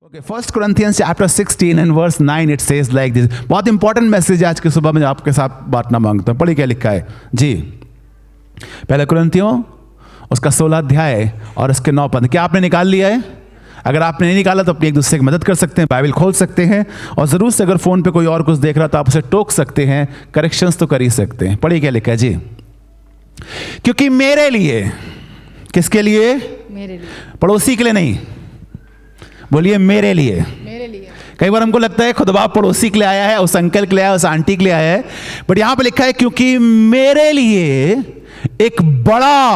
Okay, 1 Corinthians chapter 16 and verse 9 it says like this. बहुत important message आज के सुबह में आपके साथ बांटना मांगता हूँ। पढ़िए क्या लिखा है जी। पहले कुरिन्थियों उसका 16 अध्याय और उसके 9 पद। क्या आपने निकाल लिया है? अगर आपने नहीं निकाला तो अपनी एक दूसरे की मदद कर सकते हैं, बाइबल खोल सकते हैं और ज़रूर से अगर फ़ोन पे कोई और कुछ देख रहा तो आप उसे टोक सकते हैं, करेक्शंस तो कर ही सकते हैं। पढ़िए क्या लिखा है जी। क्योंकि मेरे लिए, किसके लिए? मेरे लिए, पड़ोसी के लिए नहीं, बोलिए मेरे लिए। मेरे लिए। कई बार हमको लगता है खुदा पड़ोसी के लिए आया है, उस अंकल के लिए आया है, उस आंटी के लिए आया है, बट यहां पे लिखा है क्योंकि मेरे लिए एक बड़ा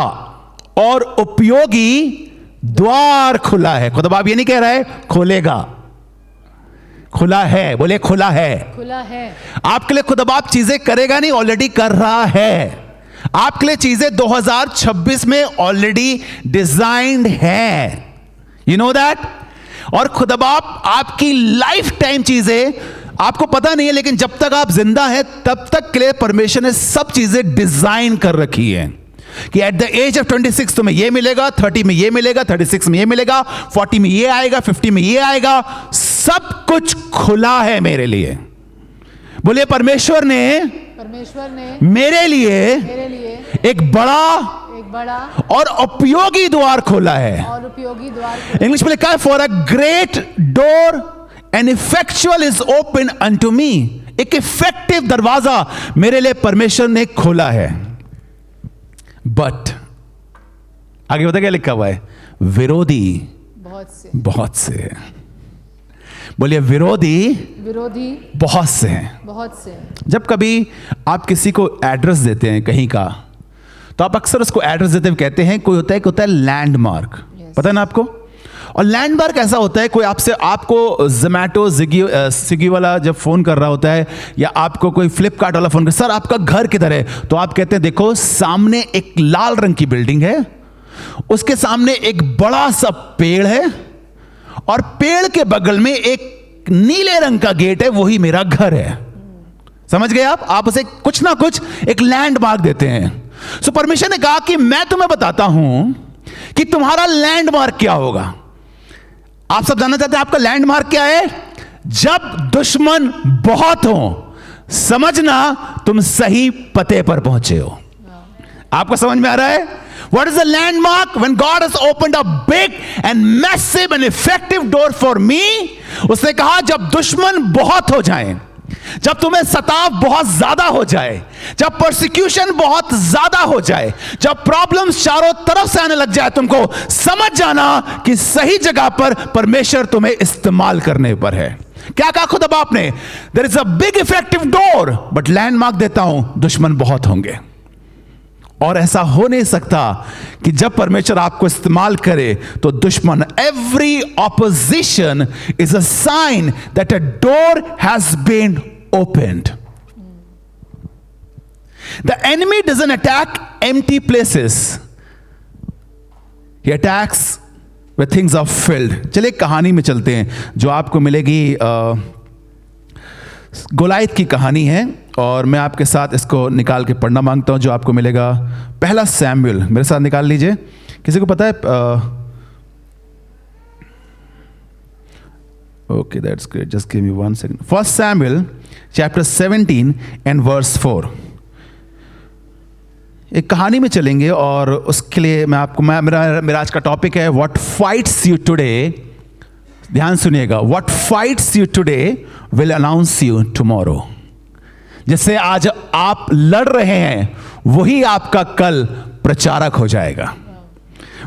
और उपयोगी द्वार खुला है। खुदा बाप ये नहीं कह रहा है खोलेगा, खुला है। बोले खुला है, खुला है। आपके लिए खुदा बाप चीजें करेगा नहीं, ऑलरेडी कर रहा है। आपके लिए चीजें 2026 में ऑलरेडी डिजाइंड है, यू नो दैट। और खुदा बाप आपकी लाइफ टाइम चीजें आपको पता नहीं है, लेकिन जब तक आप जिंदा हैं तब तक के लिए परमेश्वर ने सब चीजें डिजाइन कर रखी है कि एट द एज ऑफ 26 तुम्हें ये मिलेगा, 30 में ये मिलेगा, 36 में ये मिलेगा, 40 में ये आएगा, 50 में ये आएगा। सब कुछ खुला है मेरे लिए। बोलिए परमेश्वर ने मेरे लिए एक बड़ा और उपयोगी द्वार खोला है। इंग्लिश में लिखा है for a great door and effectual is open unto me. एक इफेक्टिव दरवाजा मेरे लिए परमेश्वर ने खोला है। बट आगे बता क्या लिखा हुआ है? विरोधी बहुत से। बोलिए विरोधी बहुत से हैं। जब कभी आप किसी को एड्रेस देते हैं कहीं का, तो आप अक्सर उसको एड्रेस देते हुए कहते हैं कोई होता है लैंडमार्क। पता है ना आपको? और लैंडमार्क ऐसा होता है कोई आपको जोमैटो स्विगी वाला जब फोन कर रहा होता है, या आपको कोई फ्लिपकार्ट वाला फोन कर, सर आपका घर किधर है, तो आप कहते हैं देखो सामने एक लाल रंग की बिल्डिंग है, उसके सामने एक बड़ा सा पेड़ है और पेड़ के बगल में एक नीले रंग का गेट है, वही मेरा घर है। समझ गए आप उसे कुछ ना कुछ एक लैंडमार्क देते हैं। सो परमेश्वर ने कहा कि मैं तुम्हें बताता हूं कि तुम्हारा लैंडमार्क क्या होगा। आप सब जानना चाहते हैं आपका लैंडमार्क क्या है? जब दुश्मन बहुत हो, समझना तुम सही पते पर पहुंचे हो। आपको समझ में आ रहा है? What is the landmark when God has opened a big and massive and effective door for me? उसने कहा जब दुश्मन बहुत हो जाएं, जब तुम्हें सताव बहुत ज्यादा हो जाए, जब परसिक्यूशन बहुत ज्यादा हो जाए, जब प्रॉब्लम्स चारों तरफ से आने लग जाए, तुमको समझ जाना कि सही जगह पर परमेश्वर तुम्हें इस्तेमाल करने पर है। क्या कहा खुदा बाप ने? There is a big effective door but landmark देता हूं, दुश्मन बहुत होंगे। और ऐसा हो नहीं सकता कि जब परमेश्वर आपको इस्तेमाल करे तो दुश्मन, every opposition is a sign that a door has been opened. The enemy doesn't attack empty places, he attacks when things are filled. चलिए कहानी में चलते हैं जो आपको मिलेगी। गोलायत की कहानी है और मैं आपके साथ इसको निकाल के पढ़ना मांगता हूं जो आपको मिलेगा पहला सैमुएल। मेरे साथ निकाल लीजिए। किसी को पता है? Okay that's great, just give me 1 second. 1 Samuel chapter 17 and verse 4। एक कहानी में चलेंगे और उसके लिए मैं आपको मेरा आज का टॉपिक है व्हाट फाइट्स यू टुडे। ध्यान सुनिएगा, what fights you today will announce you tomorrow. जैसे आज आप लड़ रहे हैं वही आपका कल प्रचारक हो जाएगा,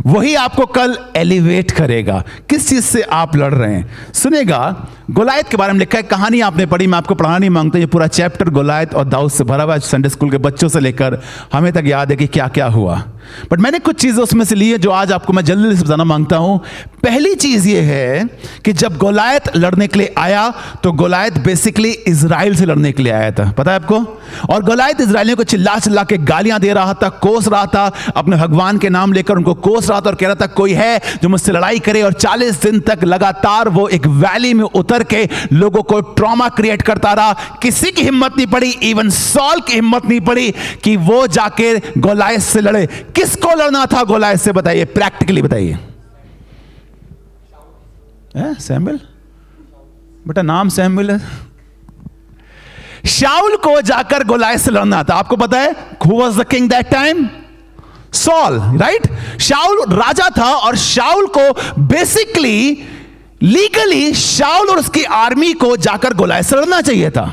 वही आपको कल एलिवेट करेगा। किस चीज से आप लड़ रहे हैं? सुनेगा, गोलायत के बारे में लिखा है। कहानी आपने पढ़ी, मैं आपको पढ़ाना नहीं मांगता। ये पूरा चैप्टर गोलायत और दाऊद से भरा हुआ है। संडे स्कूल के बच्चों से लेकर हमें तक याद है कि क्या क्या हुआ, बट मैंने कुछ चीजें उसमें से ली है जो आज आपको मैं जल्दी से बताना मांगता हूं। पहली चीज ये है कि जब गोलायत लड़ने के लिए आया तो गोलायत बेसिकली इजराइल से लड़ने के लिए आया था, पता है आपको। और गोलायत इजराइलियों को चिल्ला चिल्ला के गालियां दे रहा था, कोस रहा था, अपने भगवान के नाम लेकर उनको कोस रहा था और कह रहा था कोई है जो मुझसे लड़ाई करे। और 40 दिन तक लगातार वो एक वैली में उतर के लोगों को ट्रॉमा क्रिएट करता रहा। किसी की हिम्मत नहीं पड़ी, इवन सॉल की हिम्मत नहीं पड़ी कि वो जाके गोलायत से लड़े। किसको लड़ना था गोलायत से? बताइए, प्रैक्टिकली बताइए। सैमुएल बेटा नाम सैमुएल है। शाऊल को जाकर गोलायत से लड़ना था। आपको पता है who was the king that time? Saul, right? शाऊल राजा था और शाऊल को बेसिकली लीगली शाऊल और उसकी आर्मी को जाकर गोलायत से लड़ना चाहिए था।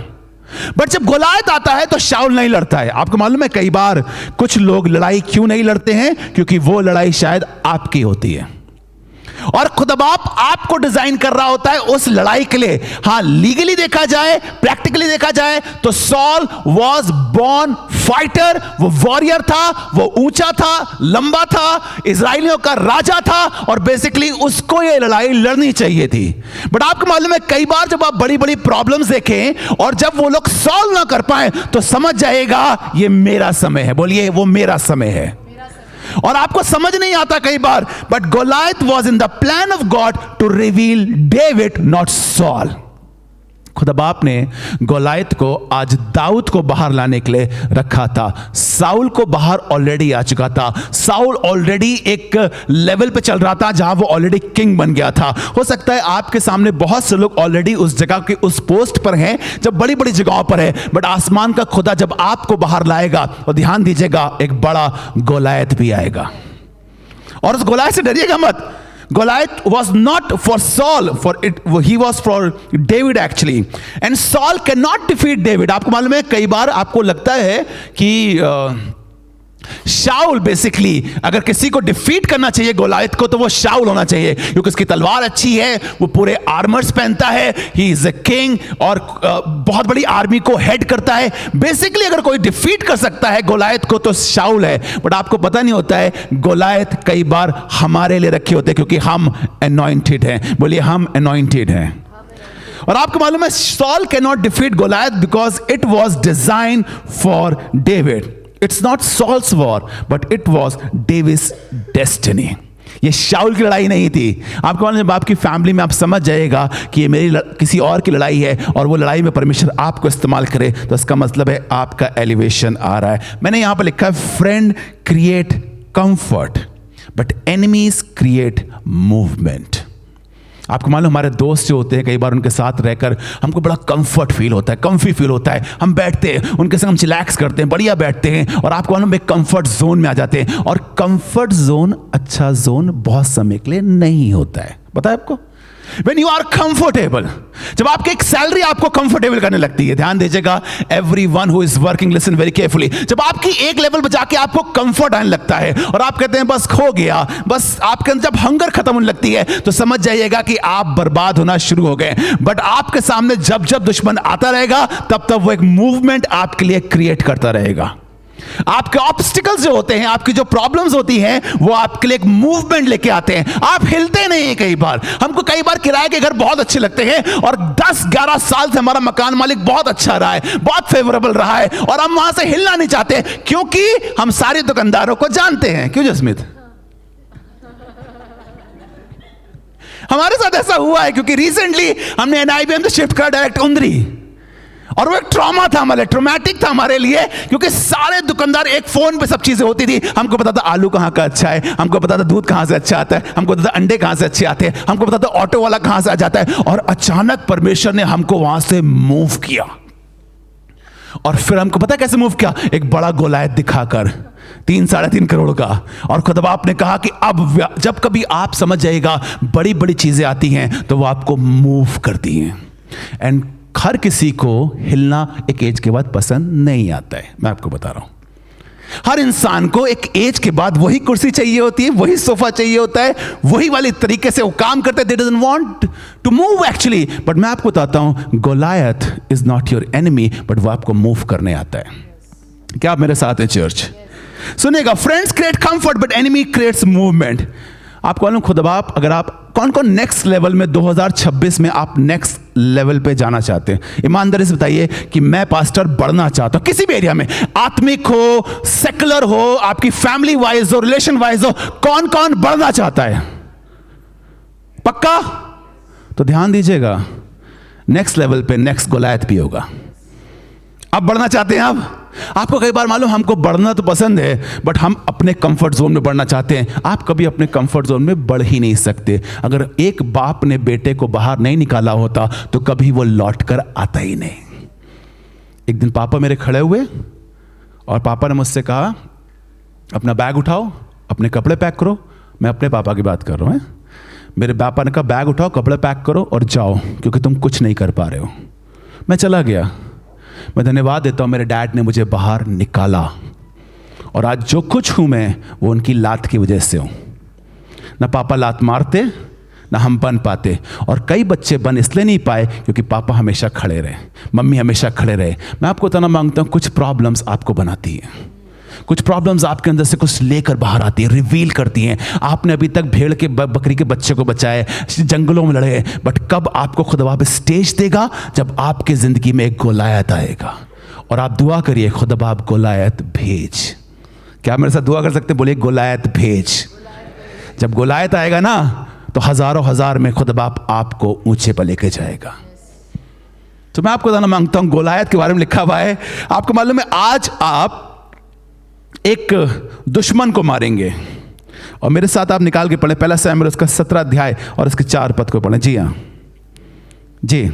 बट जब गोलायत आता है तो शाऊल नहीं लड़ता है। आपको मालूम है कई बार कुछ लोग लड़ाई क्यों नहीं लड़ते हैं? क्योंकि वो लड़ाई शायद आपकी होती है और खुदा बाप आपको डिजाइन कर रहा होता है उस लड़ाई के लिए। हां, लीगली देखा जाए, प्रैक्टिकली देखा जाए तो सॉल वॉज बॉर्न फाइटर। वो वॉरियर था, वो ऊंचा था, लंबा था, इजराइलियों का राजा था और बेसिकली उसको ये लड़ाई लड़नी चाहिए थी। बट आपको मालूम है कई बार जब आप बड़ी बड़ी प्रॉब्लम्स देखें और जब वो लोग सॉल्व ना कर पाए तो समझ जाएगा ये मेरा समय है। बोलिए वो मेरा समय है। और आपको समझ नहीं आता कई बार, but Goliath was in the plan of God to reveal David, not Saul. खुदा बाप ने गोलायत को आज दाऊद को बाहर लाने के लिए रखा था। साउल को बाहर ऑलरेडी आ चुका था। साउल ऑलरेडी एक लेवल पे चल रहा था जहां वो ऑलरेडी किंग बन गया था। हो सकता है आपके सामने बहुत से लोग ऑलरेडी उस जगह के उस पोस्ट पर हैं जब बड़ी बड़ी जगहों पर है, बट आसमान का खुदा जब आपको बाहर लाएगा और ध्यान दीजिएगा एक बड़ा गोलायत भी आएगा। और उस गोलायत से डरिएगा मत। Goliath was not for Saul, he was for David actually, and Saul cannot defeat David. आपको मालूम है कई बार आपको लगता है कि शाऊल बेसिकली अगर किसी को डिफीट करना चाहिए गोलायत को तो वो शाऊल होना चाहिए, क्योंकि उसकी तलवार अच्छी है, वो पूरे आर्मर्स पहनता है, ही इज अ किंग और बहुत बड़ी आर्मी को हेड करता है। बेसिकली अगर कोई डिफीट कर सकता है गोलायत को तो शाऊल है। बट आपको पता नहीं होता है गोलायत कई बार हमारे लिए रखे होते हैं क्योंकि हम अनॉइंटेड हैं। बोलिए हम अनॉइंटेड हैं। और आपको मालूम है Saul can not defeat Goliath because it was design for David. It's not Saul's war, but it was David's destiny. ये शाऊल की लड़ाई नहीं थी। आपको मालूम है जब आपकी फैमिली में आप समझ जाएगा कि ये मेरी किसी और की लड़ाई है और वो लड़ाई में परमेश्वर आपको इस्तेमाल करे तो इसका मतलब है आपका एलिवेशन आ रहा है। मैंने यहां पर लिखा है friend create comfort but enemies create movement. आपको मालूम हमारे दोस्त जो होते हैं कई बार उनके साथ रहकर हमको बड़ा कंफर्ट फील होता है, कंफी फील होता है। हम बैठते हैं उनके संग, हम चिलैक्स करते हैं, बढ़िया बैठते हैं और आपको मालूम एक कंफर्ट जोन में आ जाते हैं। और कंफर्ट जोन अच्छा जोन बहुत समय के लिए नहीं होता है, पता है आपको। When you are comfortable, जब आपकी एक सैलरी आपको कंफर्टेबल करने लगती है, ध्यान दीजिएगा everyone who is working listen very carefully, जब आपकी एक लेवल पर जाके आपको कंफर्ट आने लगता है और आप कहते हैं बस खो गया, बस आपके अंदर जब हंगर खत्म होने लगती है तो समझ जाइएगा कि आप बर्बाद होना शुरू हो गए। बट आपके सामने जब जब दुश्मन आता रहेगा तब तब वो एक मूवमेंट आपके लिए क्रिएट करता रहेगा। आपके ऑब्स्टिकल्स जो होते हैं, आपकी जो प्रॉब्लम्स होती हैं, वो आपके लिए एक मूवमेंट लेके आते हैं। आप हिलते नहीं हैं। कई बार हमको कई बार किराए के घर बहुत अच्छे लगते हैं और 10-11 साल से हमारा मकान मालिक बहुत अच्छा रहा है, बहुत फेवरेबल रहा है और हम वहां से हिलना नहीं चाहते क्योंकि हम सारे दुकानदारों को जानते हैं। क्यों जसमीत? हमारे साथ ऐसा हुआ है क्योंकि रिसेंटली हमने एनआईबीएम से शिफ्ट करा डायरेक्ट उंदरी और वो एक ट्रॉमा था हमारे, ट्रोमैटिक था हमारे लिए क्योंकि सारे दुकानदार एक फोन पे सब चीजें होती थी। हमको पता था आलू कहाँ का अच्छा है, हमको पता था दूध कहाँ से अच्छा आता है, हमको पता था अंडे कहाँ से अच्छे आते हैं, हमको पता था ऑटो वाला कहाँ से आ जाता है। और अचानक परमेश्वर ने हमको वहां से मूव किया और फिर हमको पता कैसे मूव किया? एक बड़ा गोलायत दिखाकर 3-3.5 करोड़ का। और खुदा बाप ने कहा कि अब जब कभी आप समझ जाएगा बड़ी बड़ी चीजें आती हैं तो वो आपको मूव करती हैं। एंड हर किसी को हिलना एक एज के बाद पसंद नहीं आता है, मैं आपको बता रहा हूं। हर इंसान को एक एज के बाद वही कुर्सी चाहिए होती है, वही सोफा चाहिए होता है, वही वाली तरीके से वो काम करते हैं। They doesn't want to move actually. But मैं आपको बताता हूं Goliath is not your enemy, but वो आपको मूव करने आता है। क्या आप मेरे साथ हैं चर्च? सुनिएगा, friends create comfort but enemy creates movement. आपको मालूम खुदा बाप अगर आप कौन कौन नेक्स्ट लेवल में 2026 में आप नेक्स्ट लेवल पे जाना चाहते हैं? ईमानदारी से बताइए कि मैं पास्टर बढ़ना चाहता हूं किसी भी एरिया में, आत्मिक हो, सेकुलर हो, आपकी फैमिली वाइज हो, रिलेशन वाइज हो, कौन कौन बढ़ना चाहता है? पक्का? तो ध्यान दीजिएगा नेक्स्ट लेवल पे नेक्स्ट गोलायत भी होगा। अब बढ़ना चाहते हैं आप? आपको कई बार मालूम, हमको बढ़ना तो पसंद है बट हम अपने कंफर्ट जोन में बढ़ना चाहते हैं। आप कभी अपने कंफर्ट जोन में बढ़ ही नहीं सकते। अगर एक बाप ने बेटे को बाहर नहीं निकाला होता तो कभी वो लौट कर आता ही नहीं। एक दिन पापा मेरे खड़े हुए और पापा ने मुझसे कहा, अपना बैग उठाओ, अपने कपड़े पैक करो। मैं अपने पापा की बात कर रहा हूँ। मेरे पापा ने कहा, बैग उठाओ, कपड़े पैक करो और जाओ, क्योंकि तुम कुछ नहीं कर पा रहे हो। मैं चला गया। मैं धन्यवाद देता हूँ, मेरे डैड ने मुझे बाहर निकाला और आज जो कुछ हूँ मैं, वो उनकी लात की वजह से हूँ। ना पापा लात मारते ना हम बन पाते, और कई बच्चे बन इसलिए नहीं पाए क्योंकि पापा हमेशा खड़े रहे, मम्मी हमेशा खड़े रहे। मैं आपको इतना मांगता हूँ, कुछ प्रॉब्लम्स आपको बनाती हैं, कुछ प्रॉब्लम्स आपके अंदर से कुछ लेकर बाहर आती है, रिवील करती हैं। आपने अभी तक भेड़ के बकरी के बच्चे को बचाए, जंगलों में लड़े, बट कब आपको खुदा पे स्टेज देगा? जब आपके जिंदगी में एक गोलायत आएगा। और आप दुआ करिए, खुदा बाप गोलायत भेज। क्या मेरे साथ दुआ कर सकते? बोलिए, गोलायत भेज। जब गोलायत आएगा ना तो हजारों हजार में खुदा बाप आपको ऊंचे पर लेके जाएगा। तो मैं आपको जानना मांगता हूं, गोलायत के बारे में लिखा हुआ है। आपको मालूम है, आज आप एक दुश्मन को मारेंगे, और मेरे साथ आप निकाल के पढ़े पहला शमूएल उसका 17 अध्याय और उसके 4 पद को पढ़ें। जी हाँ जी।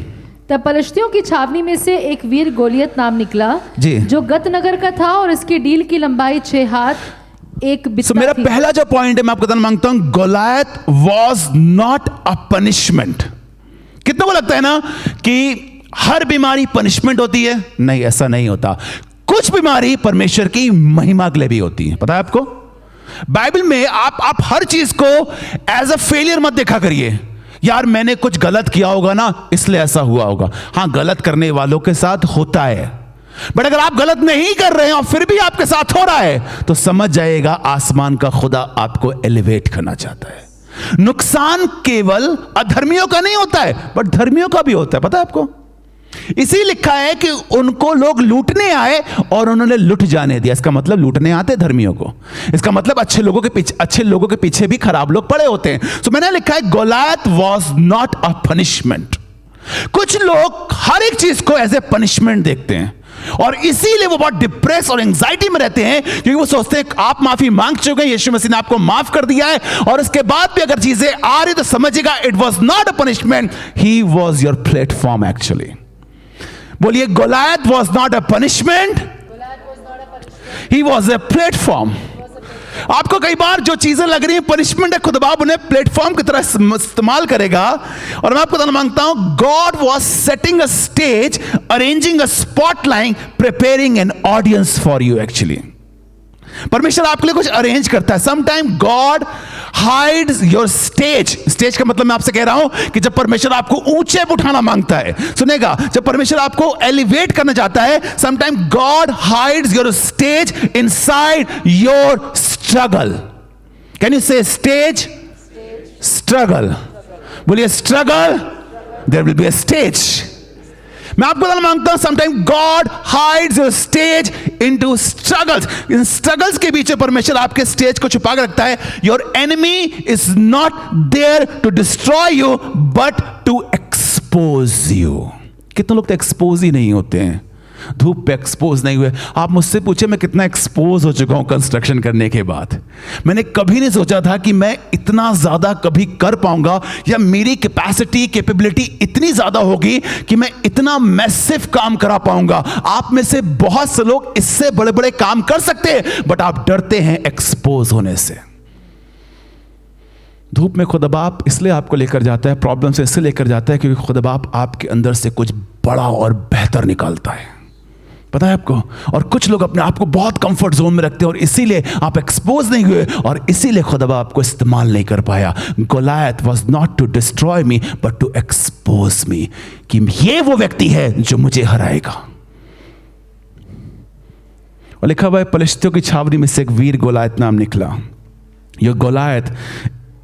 तब पलिश्तियों की छावनी में से एक वीर गोलियत नाम निकला जी, जो गत नगर का था, और इसकी डील की लंबाई 6 हाथ 1 बित्ता मेरा थी। पहला जो पॉइंट है मैं आपको बताना मांगता हूं, Goliath was not a punishment. कितनों को लगता है ना कि हर बीमारी पनिशमेंट होती है? नहीं, ऐसा नहीं होता। कुछ बीमारी परमेश्वर की महिमा के लिए भी होती है। पता है आपको, बाइबल में आप हर चीज को एज अ फेलियर मत देखा करिए। यार मैंने कुछ गलत किया होगा ना, इसलिए ऐसा हुआ होगा। हाँ, गलत करने वालों के साथ होता है, बट अगर आप गलत नहीं कर रहे हैं और फिर भी आपके साथ हो रहा है, तो समझ जाएगा आसमान का खुदा आपको एलिवेट करना चाहता है। नुकसान केवल अधर्मियों का नहीं होता है, बट धर्मियों का भी होता है। पता है आपको, इसी लिखा है कि उनको लोग लूटने आए और उन्होंने लुट जाने दिया। इसका मतलब लूटने आते धर्मियों को, इसका मतलब अच्छे लोगों के पीछे भी खराब लोग पड़े होते हैं। तो मैंने लिखा है, Goliath was not a punishment. कुछ लोग हर एक चीज को एज ए पनिशमेंट देखते हैं, और इसीलिए वो बहुत डिप्रेस और एंजाइटी में रहते हैं, क्योंकि वो सोचते हैं आप माफी मांग चुके हैं, यीशु मसीह ने आपको माफ कर दिया है, और उसके बाद भी अगर चीजें आ रही तो समझिएगा it was not a punishment, he was your platform actually. बोलिए, Goliath was not a punishment, he was a platform. आपको कई बार जो चीजें लग रही हैं पनिशमेंट है, खुदा बाप उन्हें प्लेटफॉर्म की तरह इस्तेमाल करेगा। और मैं आपको बताना मांगता हूं, God was setting a stage, arranging a spotlight, preparing an audience for you. Actually परमेश्वर आपके लिए कुछ अरेंज करता है। Sometime God hides your stage. Stage का मतलब मैं आपसे कह रहा हूं कि जब परमेश्वर आपको ऊंचे उठाना मांगता है, सुनेगा, जब परमेश्वर आपको एलिवेट करना चाहता है, sometime God hides your stage inside your struggle. Can you say stage? Struggle. बोलिए, struggle, there will be a stage. मैं आपको बताना मांगता हूं, sometime God hides your stage into struggles. इन स्ट्रगल्स के बीच परमेश्वर आपके स्टेज को छुपा कर रखता है। Your enemy is not there to destroy you but to expose you. कितने लोग तो एक्सपोज ही नहीं होते हैं, धूप पे एक्सपोज नहीं हुए। आप मुझसे पूछे मैं कितना एक्सपोज हो चुका हूं कंस्ट्रक्शन करने के बाद। मैंने कभी नहीं सोचा था कि मैं इतना ज्यादा कभी कर पाऊंगा, या मेरी कैपेबिलिटी इतनी ज्यादा होगी कि मैं इतना मैसिव काम करा पाऊंगा। आप में से बहुत से लोग इससे बड़े बड़े काम कर सकते हैं, बट आप डरते हैं एक्सपोज होने से। धूप में खुदा बाप इसलिए आपको लेकर जाता है, प्रॉब्लम से इसलिए लेकर जाता है, क्योंकि खुदा बाप आपके अंदर से कुछ बड़ा और बेहतर निकालता है। पता है आपको, और कुछ लोग अपने आप को बहुत कंफर्ट जोन में रखते हैं, और इसीलिए आप एक्सपोज नहीं हुए, और इसीलिए खुदा बाप आपको इस्तेमाल नहीं कर पाया। Goliath was not to destroy me but to expose me, कि ये वो व्यक्ति है जो मुझे हराएगा। और लिखा हुआ है, पलिश्तियों की छावनी में से एक वीर गोलायत नाम निकला। Your Goliath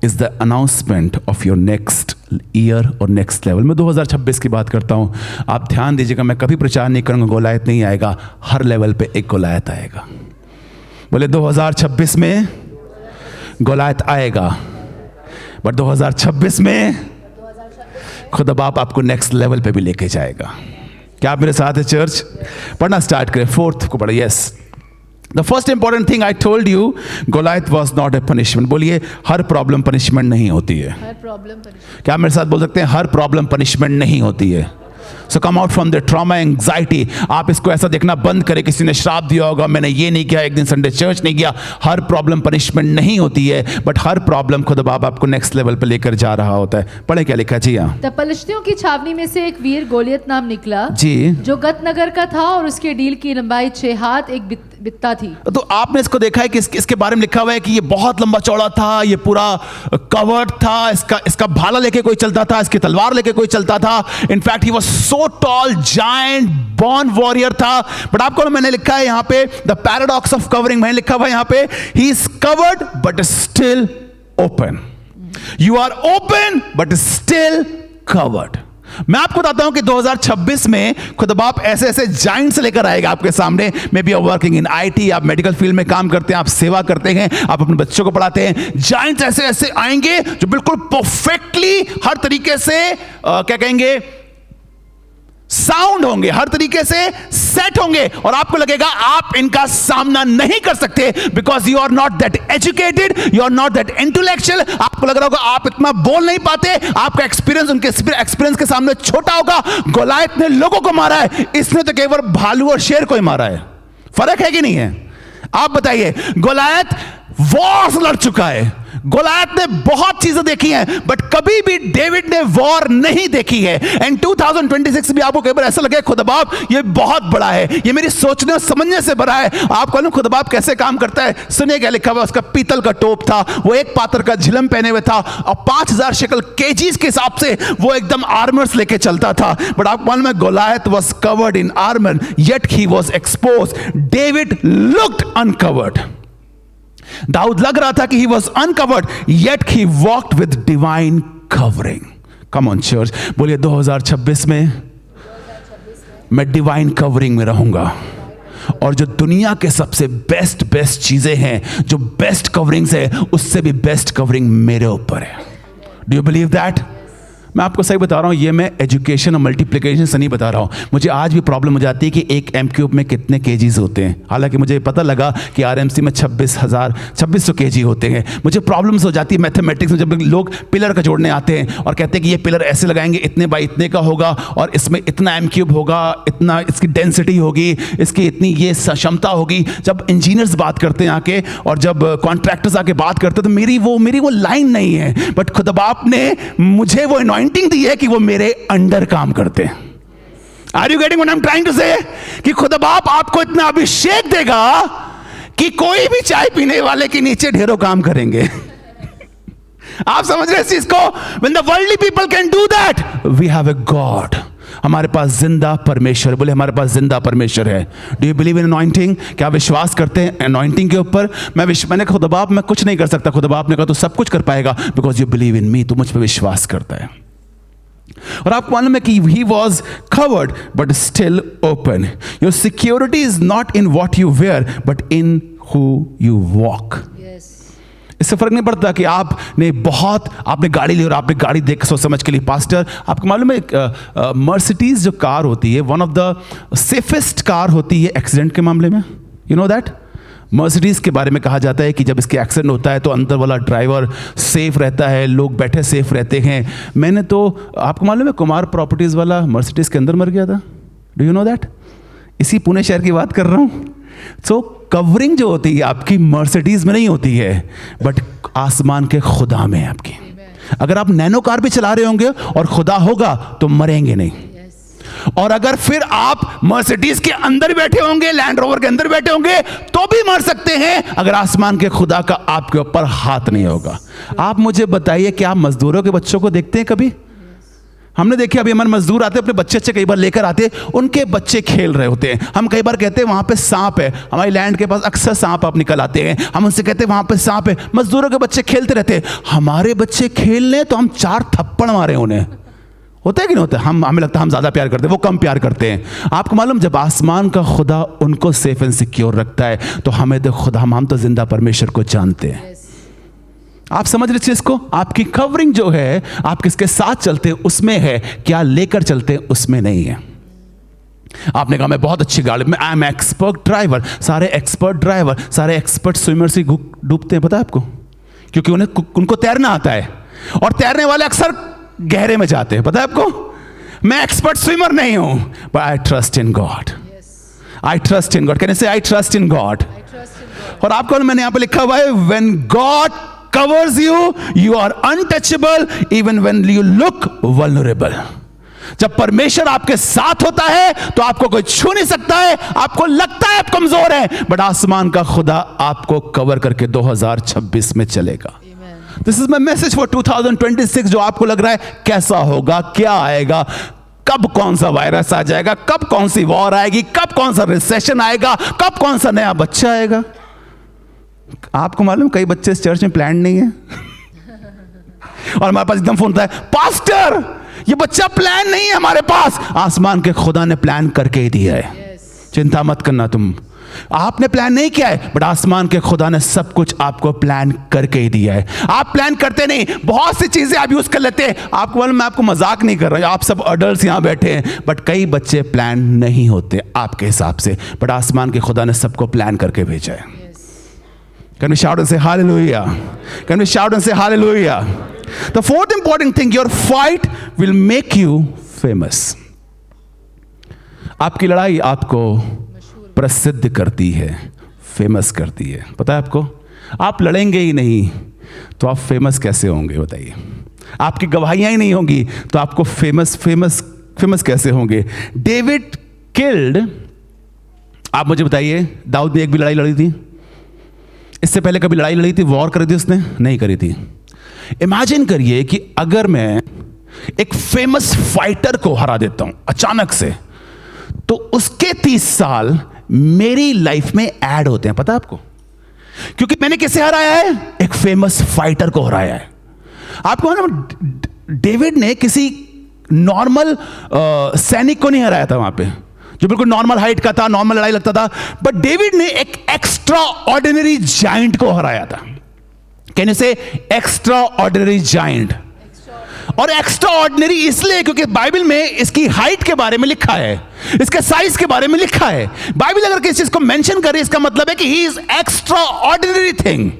is the announcement of your next year और नेक्स्ट लेवल। मैं 2026 की बात करता हूं। आप ध्यान दीजिएगा, मैं कभी प्रचार नहीं करूंगा गोलायत नहीं आएगा, हर लेवल पे एक गोलायत आएगा। बोले, 2026 में गोलायत आएगा, बट 2026 में खुदा बाप आपको नेक्स्ट लेवल पे भी लेके जाएगा। क्या आप मेरे साथ है चर्च? पढ़ना स्टार्ट करें, 4th को पढ़े। Yes, the first important thing I told you, Goliath was not a punishment. बोलिए, हर प्रॉब्लम पनिशमेंट नहीं होती है। हर प्रॉब्लम पनिशमेंट। क्या आप मेरे साथ बोल सकते हैं, हर प्रॉब्लम पनिशमेंट नहीं होती है? So come out from the trauma anxiety. आप इसको ऐसा देखना बंद करें, किसी ने श्राप दिया होगा, मैंने ये नहीं किया, एक दिन संडे चर्च नहीं गया। हर प्रॉब्लम पनिशमेंट नहीं होती है, बट हर प्रॉब्लम खुद बाप आपको नेक्स्ट लेवल पे लेकर जा रहा होता है। पढ़े क्या लिखा जी? यहाँ तब पलिश्तियों की छावनी में से एक वीर गोलियत नाम निकला जी, जो गत नगर का था, और उसके डील की लंबाई 6 हाथ 1 बित्ता थी। तो आपने इसको देखा है कि इसके बारे में लिखा हुआ है कि ये बहुत लंबा चौड़ा था, ये पूरा कवर्ड था, इसका भाला लेके कोई चलता था, इसकी तलवार लेके कोई चलता था। In fact he was so tall, giant, born warrior था। बट आपको मैंने लिखा है यहाँ पे द पैराडॉक्स ऑफ कवरिंग, मैंने लिखा हुआ है यहाँ पे, he is covered but still open. You are open but still covered. मैं आपको बताता हूं कि 2026 में खुद बाप ऐसे ऐसे जाइंट्स लेकर आएगा आपके सामने। मे बी आप वर्किंग इन IT, आप मेडिकल फील्ड में काम करते हैं, आप सेवा करते हैं, आप अपने बच्चों को पढ़ाते हैं। जाइंट्स ऐसे ऐसे आएंगे जो बिल्कुल परफेक्टली हर तरीके से क्या कहेंगे, साउंड होंगे, हर तरीके से सेट होंगे, और आपको लगेगा आप इनका सामना नहीं कर सकते, because you are not that educated, you are not that intellectual. आपको लग रहा होगा आप इतना बोल नहीं पाते, आपका एक्सपीरियंस उनके एक्सपीरियंस के सामने छोटा होगा। गोलायत ने लोगों को मारा है, इसने तो केवल भालू और शेर को ही मारा है। फर्क है कि नहीं है? आप बताइए। गोलायत वॉर लड़ चुका है, गोलायत ने बहुत चीजें देखी हैं, बट कभी भी डेविड ने वॉर नहीं देखी है। एंड 2026 भी आपको कई बार ऐसा लगे खुदा बाप ये बहुत बड़ा है, ये मेरी सोचने और समझने से बड़ा है। आपको मालूम खुदा बाप कैसे काम करता है? सुनिए क्या लिखा हुआ, उसका पीतल का टोप था, वो एक पात्र का झिलम पहने हुए था, और 5000 शेकल केजीज के हिसाब से वो एकदम आर्मर्स लेके चलता था। बट आपको मालूम है Goliath was covered in armour, yet he was expose. David looked uncovered. दाऊद लग रहा था कि he was uncovered, yet he walked with divine covering. Come on church, बोलिए 2026 में मैं डिवाइन कवरिंग में रहूंगा, और जो दुनिया के सबसे बेस्ट चीजें हैं, जो बेस्ट कवरिंग्स है, उससे भी बेस्ट कवरिंग मेरे ऊपर है। Do you believe that? मैं आपको सही बता रहा हूँ, ये मैं एजुकेशन और मल्टीप्लिकेशन से नहीं बता रहा हूँ। मुझे आज भी प्रॉब्लम हो जाती है कि एक M³ में कितने केजीज होते हैं। हालांकि मुझे पता लगा कि RMC में 2600 केजी होते हैं। मुझे प्रॉब्लम्स हो जाती है मैथमेटिक्स में, जब लोग पिलर का जोड़ने आते हैं और कहते हैं कि ये पिलर ऐसे लगाएंगे, इतने बाई इतने का होगा, और इसमें इतना M³ होगा, इतना इसकी डेंसिटी होगी, इसकी इतनी ये क्षमता होगी। जब इंजीनियर्स बात करते हैं आके, और जब कॉन्ट्रैक्टर्स आके बात करते हैं, तो मेरी वो लाइन नहीं है। बट खुदा बाप ने मुझे वो दी है कि वो मेरे अंडर काम करते हैं। Are you getting what I am trying to say? कि खुदा बाप आपको इतना अभिषेक देगा कि कोई भी चाय पीने वाले के नीचे ढेरों काम करेंगे। आप समझ रहे हैं इस चीज को? When the worldly people can do that, we have a God. हमारे पास जिंदा परमेश्वर। बोले हमारे पास जिंदा परमेश्वर है। Do you believe in anointing? क्या विश्वास करते हैं अनॉइंटिंग के ऊपर? मैंने खुदा बाप मैं कुछ नहीं कर सकता। खुदा बाप ने कहा तो सब कुछ कर पाएगा, बिकॉज यू बिलीव इन मी, तो मुझ पर विश्वास करता है। और आपको मालूम है कि he was covered but still open. Your security is not in what you wear but in who you walk. Yes. इससे फर्क नहीं पड़ता कि आपने गाड़ी ली और आपने गाड़ी देख के सोच समझ के लिए। पास्टर, आपको मालूम है मर्सिडीज जो कार होती है, one of the safest car होती है एक्सीडेंट के मामले में। You know that? मर्सिडीज के बारे में कहा जाता है कि जब इसके एक्सीडेंट होता है तो अंदर वाला ड्राइवर सेफ रहता है, लोग बैठे सेफ रहते हैं। मैंने तो, आपको मालूम है कुमार प्रॉपर्टीज वाला मर्सिडीज के अंदर मर गया था। Do you know that? इसी पुणे शहर की बात कर रहा हूं। सो कवरिंग जो होती है आपकी मर्सिडीज में नहीं होती है, बट आसमान के खुदा में है आपकी। अगर आप नैनो कार भी चला रहे होंगे और खुदा होगा तो मरेंगे नहीं। और अगर फिर आप मर्सिडीज के अंदर बैठे होंगे, लैंड रोवर के अंदर बैठे होंगे, तो भी मर सकते हैं, अगर आसमान के खुदा का आपके ऊपर हाथ नहीं होगा। आप मुझे बताइए कि आप मजदूरों के बच्चों को देखते हैं कभी? हमने देखे, अभी हमारे मजदूर आते हैं, अपने बच्चे कई बार लेकर आते हैं, उनके बच्चे खेल रहे होते हैं। हम कई बार कहते हैं वहां पे सांप है, हमारी लैंड के पास अक्सर सांप आप निकल आते हैं, हम उनसे कहते हैं वहां पे सांप है। मजदूरों के बच्चे खेलते रहते हैं। हमारे बच्चे खेल लें तो हम 4 थप्पड़ मारे उन्हें। होता है कि नहीं होता? हमें लगता है हम ज्यादा प्यार करते हैं, वो कम प्यार करते हैं। आपको मालूम, जब आसमान का खुदा उनको सेफ एंड सिक्योर रखता है, तो हमें तो खुदा, हम तो जिंदा परमेश्वर को जानते हैं। आप समझ रहे चीज को? आपकी कवरिंग जो है, आप किसके साथ चलते हैं उसमें है, क्या लेकर चलते हैं उसमें नहीं है। आपने कहा मैं बहुत अच्छी गाड़ी में, आई एम एक्सपर्ट ड्राइवर। सारे एक्सपर्ट ड्राइवर, सारे एक्सपर्ट स्विमर से डूबते हैं, पता है आपको? क्योंकि उनको तैरना आता है, और तैरने वाले अक्सर गहरे में जाते हैं, पता है आपको? मैं एक्सपर्ट स्विमर नहीं हूं, but I trust in God. I trust in God. Can you से आई ट्रस्ट इन गॉड? और आपको मैंने यहां पे लिखा हुआ है, when God covers you, you are untouchable even when you look vulnerable. जब परमेश्वर आपके साथ होता है तो आपको कोई छू नहीं सकता है, आपको लगता है आप कमजोर हैं, बट आसमान का खुदा आपको कवर करके 2026 में चलेगा। This is my message for 2026। जो आपको लग रहा है कैसा होगा, क्या आएगा, कब कौन सा वायरस आ जाएगा, कब कौन सी वॉर आएगी, कब कौन सा रिसेशन आएगा, कब कौन सा नया बच्चा आएगा। आपको मालूम कई बच्चे इस चर्च में प्लान नहीं है और हमारे पास एकदम फोन होता है, पास्टर ये बच्चा प्लान नहीं है हमारे पास, आसमान के खुदा ने प्लान करके ही दिया है। चिंता मत करना, तुम आपने प्लान नहीं किया है, बट आसमान के खुदा ने सब कुछ आपको प्लान करके ही दिया है। आप प्लान करते नहीं, बहुत सी चीजें आप यूज कर लेते हैं। आपको मालूम, मैं आपको मजाक नहीं कर रहा, आप सब अडल्ट्स यहां बैठे हैं, बट कई बच्चे प्लान नहीं होते आपके हिसाब से, बट आसमान के खुदा ने सबको प्लान करके भेजा है। Can we shout and say hallelujah? Can we shout and say hallelujah? The fourth important thing, your fight will make you famous. आपकी लड़ाई आपको प्रसिद्ध करती है, फेमस करती है। पता है आपको? आप लड़ेंगे ही नहीं तो आप फेमस कैसे होंगे बताइए? आपकी गवाहियां ही नहीं होंगी तो आपको फेमस कैसे होंगे? डेविड किल्ड, आप मुझे बताइए, दाऊद ने एक भी लड़ाई लड़ी थी? इससे पहले कभी लड़ाई लड़ी थी, वॉर करी थी उसने? नहीं करी थी। इमेजिन करिए कि अगर मैं एक फेमस फाइटर को हरा देता हूं अचानक से, तो उसके 30 साल मेरी लाइफ में ऐड होते हैं। पता है आपको? क्योंकि मैंने किसे हराया है? एक फेमस फाइटर को हराया है। आपको मालूम, डेविड ने किसी नॉर्मल सैनिक को नहीं हराया था वहां पे, जो बिल्कुल नॉर्मल हाइट का था, नॉर्मल लड़ाई लगता था, बट डेविड ने एक एक्स्ट्रा ऑर्डिनरी जायंट को हराया था। कैन यू से एक्स्ट्रा ऑर्डिनरी जायंट? और एक्स्ट्रा ऑर्डिनरी इसलिए क्योंकि बाइबल में इसकी हाइट के बारे में लिखा है, इसके साइज के बारे में लिखा है। बाइबल अगर किसी चीज को मेंशन करे, इसका मतलब है कि he is extra ordinary thing.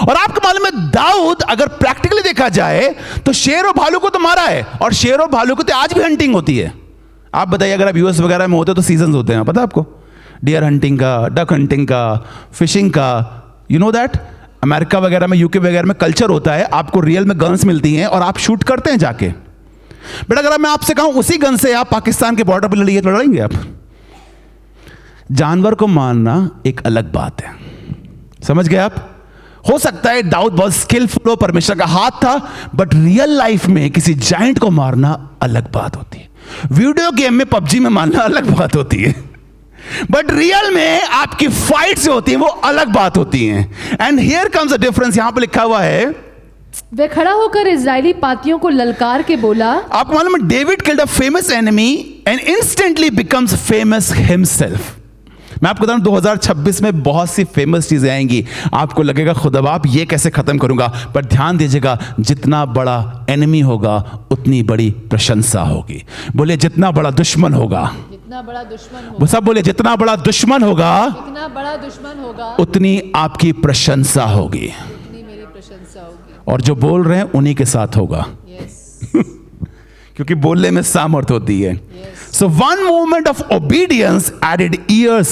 और आपको मालूम है, दाऊद अगर प्रैक्टिकली देखा जाए तो शेर और भालू को तो मारा है, और शेर और भालू को तो आज भी हंटिंग होती है। आप बताइए, अगर आप यूएस वगैरह में होते तो सीजन होते हैं, पता है आपको? डियर हंटिंग का, डक हंटिंग का, फिशिंग का, यू नो दैट। अमेरिका वगैरह में, यूके वगैरह में कल्चर होता है, आपको रियल में गन्स मिलती हैं और आप शूट करते हैं जाके। बट अगर मैं आपसे कहूं उसी गन से आप पाकिस्तान के बॉर्डर पर लड़िए, तो लड़ेंगे आप? जानवर को मारना एक अलग बात है, समझ गए आप? हो सकता है दाऊद बहुत स्किलफुल हो, परमेश्वर का हाथ था, बट रियल लाइफ में किसी जायंट को मारना अलग बात होती है। वीडियो गेम में, पबजी में मारना अलग बात होती है, बट रियल में आपकी फाइट जो होती है वो अलग बात होती हैं। And here comes a difference. यहां पर लिखा हुआ है, वे खड़ा होकर इजरायली पातियों को ललकार के बोला। आपको मालूम है, David killed a famous enemy and instantly becomes famous himself. मैं आपको बताऊं, 2026 में बहुत सी फेमस चीजें आएंगी। आपको लगेगा खुदा बाप ये कैसे खत्म करूंगा, पर ध्यान दीजिएगा, जितना बड़ा एनिमी होगा उतनी बड़ी प्रशंसा होगी। बोले जितना बड़ा दुश्मन होगा, जितना बड़ा दुश्मन होगा, वो सब बोले जितना बड़ा दुश्मन होगा, जितना बड़ा दुश्मन होगा, उतनी आपकी प्रशंसा होगी, उतनी मेरी प्रशंसा होगी। और जो बोल रहे हैं उन्हीं के साथ होगा। क्योंकि बोलने में सामर्थ होती है। So one moment of obedience added years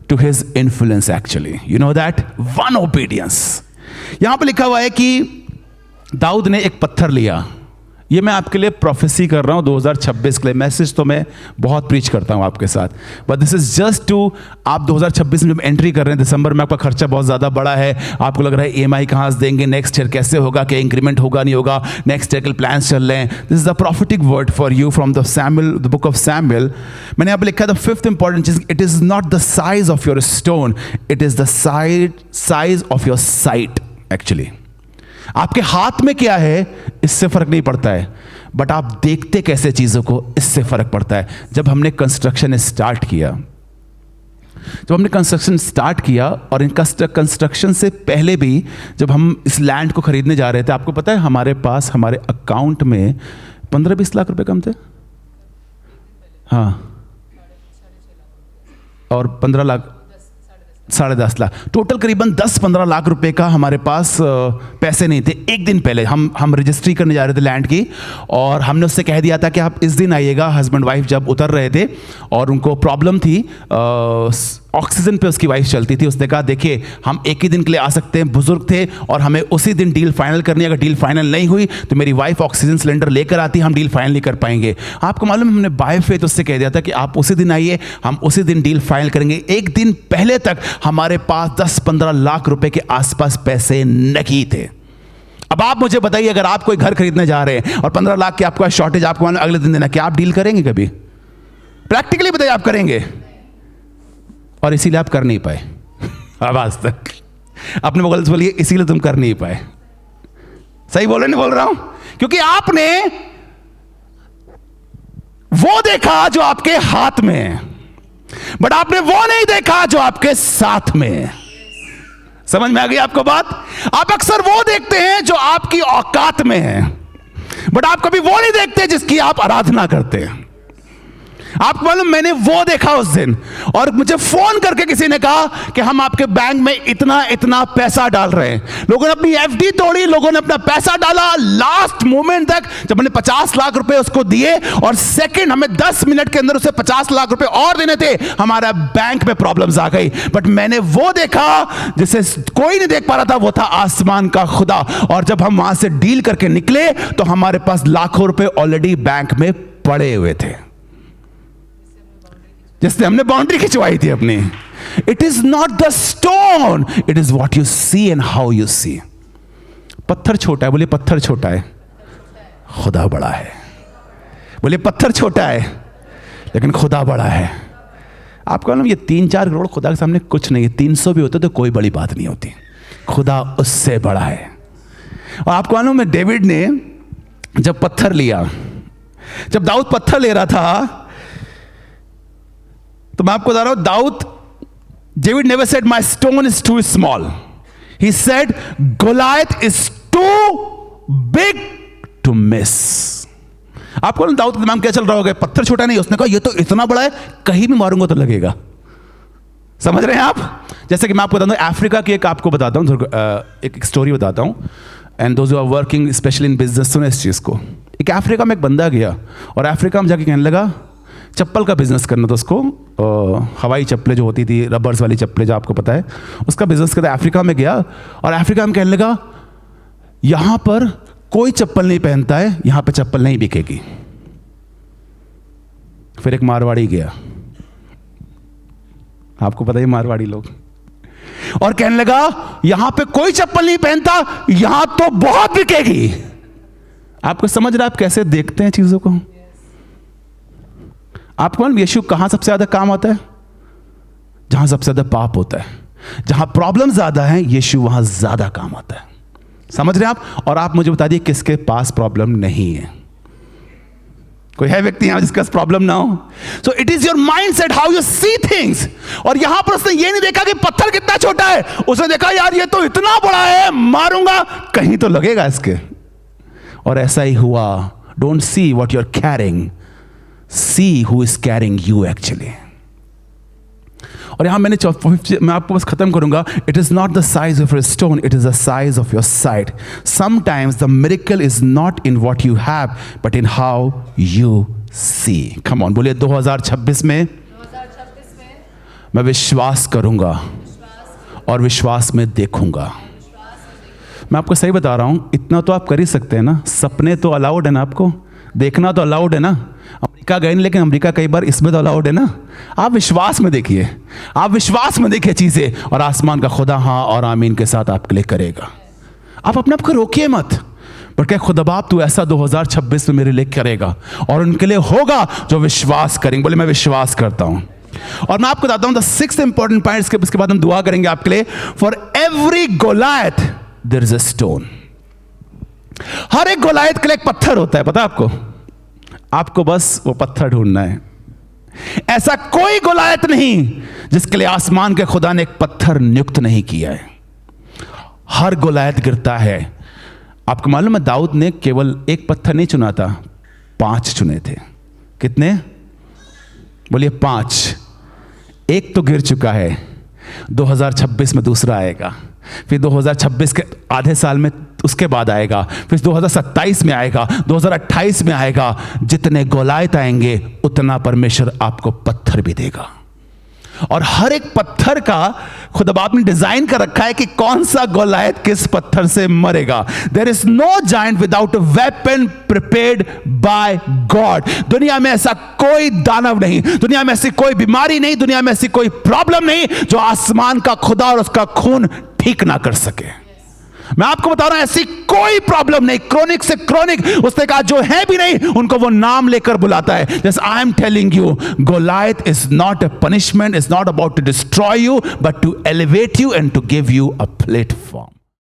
to his influence actually. You know that? One obedience. यहां पर लिखा हुआ है कि दाऊद ने एक पत्थर लिया। ये मैं आपके लिए प्रोफेसी कर रहा हूँ 2026 के लिए। मैसेज तो मैं बहुत प्रीच करता हूँ आपके साथ, but this is just to, आप 2026 में जब एंट्री कर रहे हैं, दिसंबर में आपका खर्चा बहुत ज़्यादा बड़ा है, आपको लग रहा है EMI कहाँ से देंगे, नेक्स्ट ईयर कैसे होगा, क्या इंक्रीमेंट होगा नहीं होगा, नेक्स्ट ईयर के प्लान्स चल रहे हैं। This is the prophetic word for you from the book of Samuel. मैंने यहाँ पर लिखा है द फिफ्थ इंपॉर्टेंट चीज, it is not the size of your stone, it is the size of your site. Actually आपके हाथ में क्या है इससे फर्क नहीं पड़ता है, बट आप देखते कैसे चीजों को, इससे फर्क पड़ता है। जब हमने कंस्ट्रक्शन स्टार्ट किया, और इन कंस्ट्रक्शन से पहले भी जब हम इस लैंड को खरीदने जा रहे थे, आपको पता है हमारे पास, हमारे अकाउंट में 15-20 लाख रुपए कम थे। हाँ, और 15 लाख 10.5 लाख, टोटल करीबन 10-15 लाख रुपए का हमारे पास पैसे नहीं थे। एक दिन पहले हम रजिस्ट्री करने जा रहे थे लैंड की, और हमने उससे कह दिया था कि आप इस दिन आइएगा। हस्बैंड वाइफ जब उतर रहे थे और उनको प्रॉब्लम थी, ऑक्सीजन पे उसकी वाइफ चलती थी, उसने कहा देखिए हम एक ही दिन के लिए आ सकते हैं, बुजुर्ग थे और हमें उसी दिन डील फाइनल करनी है। अगर डील फाइनल नहीं हुई तो मेरी वाइफ ऑक्सीजन सिलेंडर लेकर आती, हम डील फाइनल नहीं कर पाएंगे। आपको मालूम है, हमने बाय फेथ उससे कह दिया था कि आप उसी दिन आइए, हम उसी दिन डील फाइनल करेंगे। एक दिन पहले तक हमारे पास 10-15 लाख रुपए के आसपास पैसे नहीं थे। अब आप मुझे बताइए, अगर आप कोई घर खरीदने जा रहे हैं और 15 लाख की आपको शॉर्टेज, आपको अगले दिन देना, क्या आप डील करेंगे कभी? प्रैक्टिकली बताइए, आप करेंगे? और इसीलिए आप कर नहीं पाए अब आज तक। अपने बगल से बोलिए, इसीलिए तुम कर नहीं पाए। सही बोल रहे नहीं बोल रहा हूं? क्योंकि आपने वो देखा जो आपके हाथ में है, बट आपने वो नहीं देखा जो आपके साथ में है। समझ में आ गई आपको बात? आप अक्सर वो देखते हैं जो आपकी औकात में है, बट आप कभी वो नहीं देखते जिसकी आप आराधना करते हैं। आपको मालूम, मैंने वो देखा उस दिन, और मुझे फोन करके किसी ने कहा कि हम आपके बैंक में इतना इतना पैसा डाल रहे हैं। लोगों ने अपनी एफडी तोड़ी, लोगों ने अपना पैसा डाला लास्ट मोमेंट तक। जब हमने 50 लाख रुपए उसको दिए और सेकंड हमें 10 मिनट के अंदर उसे 50 लाख रुपए और देने थे, हमारा बैंक में प्रॉब्लम्स आ गई। बट मैंने वो देखा जिसे कोई नहीं देख पा रहा था, वो था आसमान का खुदा। और जब हम वहां से डील करके निकले तो हमारे पास लाखों रुपए ऑलरेडी बैंक में पड़े हुए थे, जिससे हमने बाउंड्री खिंचवाई थी अपनी। It is not the stone, it is what you see and how you see. पत्थर छोटा है, बोलिए पत्थर छोटा है, खुदा बड़ा है। बोलिए पत्थर छोटा है लेकिन खुदा बड़ा है। आपको मालूम, ये 3-4 करोड़ खुदा के सामने कुछ नहीं है। 300 भी होते तो कोई बड़ी बात नहीं होती, खुदा उससे बड़ा है। और आपको मालूम है, डेविड ने जब पत्थर लिया, जब दाऊद पत्थर ले रहा था, तो मैं आपको बता रहा हूं, David never said my stone is too small. He said Goliath is too big to miss. आपको दाऊद के दिमाग में क्या चल रहा होगा? पत्थर छोटा नहीं, उसने कहा ये तो इतना बड़ा है, कहीं भी मारूंगा तो लगेगा। समझ रहे हैं आप? जैसे कि मैं आपको बताता हूं, अफ्रीका की एक आपको बताता हूं, एक स्टोरी बताता हूं, and those who are working specially in business, सुने इस चीज को। एक अफ्रीका में एक बंदा गया और अफ्रीका में जाके कहने लगा, चप्पल का बिजनेस करना था उसको, हवाई चप्पलें जो होती थी, रबर्स वाली चप्पलें जो आपको पता है, उसका बिजनेस करता। अफ्रीका में गया और अफ्रीका में कहने लगा, यहां पर कोई चप्पल नहीं पहनता है, यहां पे चप्पल नहीं बिकेगी। फिर एक मारवाड़ी गया, आपको पता है मारवाड़ी लोग, और कहने लगा यहां पे कोई चप्पल नहीं पहनता, यहां तो बहुत बिकेगी। आपको समझ रहा है आप कैसे देखते हैं चीजों को? आपको मालूम यीशु कहां सबसे ज्यादा काम आता है? जहां सबसे ज्यादा पाप होता है, जहां प्रॉब्लम ज्यादा है, यीशु वहां ज्यादा काम आता है। समझ रहे हैं आप? और आप मुझे बता दिए किसके पास प्रॉब्लम नहीं है? कोई है व्यक्ति यहां जिसके पास प्रॉब्लम ना हो? So it is your mind set, how you see things. और यहां पर उसने ये नहीं देखा कि पत्थर कितना छोटा है, उसने देखा यार ये तो इतना बड़ा है, मारूंगा कहीं तो लगेगा इसके। और ऐसा ही हुआ। Don't see what you are carrying, see who is carrying you actually. और यहां मैं आपको बस खत्म करूंगा। It is not the size of a stone, it is the size of your sight. Sometimes the miracle is not in what you have, but in how you see. Come on, बोलिए 2026 में मैं विश्वास करूंगा और विश्वास में देखूंगा। मैं आपको सही बता रहा हूं, इतना तो आप कर ही सकते हैं ना। सपने तो अलाउड है ना, आपको देखना तो अलाउड है ना। अमेरिका गए नहीं, लेकिन अमेरिका कई बार इसमें तो अलाउड है ना। आप विश्वास में देखिए, आप विश्वास में देखिए चीजें, और आसमान का खुदा हाँ और आमीन के साथ आपके लिए करेगा। आप अपने आप को रोकिए मत, पर क्या खुदा बाप तू ऐसा 2026 में मेरे लिए करेगा, और उनके लिए होगा जो विश्वास करेंगे। बोले मैं विश्वास करता हूं। और मैं आपको बताता हूं द 6th इंपॉर्टेंट पॉइंट, इसके बाद हम दुआ करेंगे आपके लिए। For every Goliath there is a stone. हर एक गोलायत के लिए एक पत्थर होता है, पता है आपको? आपको बस वो पत्थर ढूंढना है। ऐसा कोई गोलायत नहीं जिसके लिए आसमान के खुदा ने एक पत्थर नियुक्त नहीं किया है। हर गोलायत गिरता है। आपको मालूम है, दाऊद ने केवल एक पत्थर नहीं चुना था, 5 चुने थे। कितने? बोलिए 5। एक तो गिर चुका है, 2026 में दूसरा आएगा, फिर 2026 के आधे साल में उसके बाद आएगा, फिर 2027 में आएगा, 2028 में आएगा। जितने गोलायत आएंगे उतना परमेश्वर आपको पत्थर भी देगा। और हर एक पत्थर का खुदा बाप ने डिजाइन कर रखा है कि कौन सा गोलायत किस पत्थर से मरेगा। There is no giant without a weapon prepared by God. दुनिया में ऐसा कोई दानव नहीं, दुनिया में ऐसी कोई बीमारी नहीं, दुनिया में ऐसी कोई प्रॉब्लम नहीं जो आसमान का खुदा और उसका खून ठीक ना कर सके। मैं आपको बता रहा हूं, ऐसी कोई प्रॉब्लम नहीं, क्रोनिक से क्रोनिक, उसने कहा जो है भी नहीं उनको वो नाम लेकर बुलाता है। जैसे I am telling you, Goliath is not a punishment, is not about to destroy you but to elevate you and to give you a platform.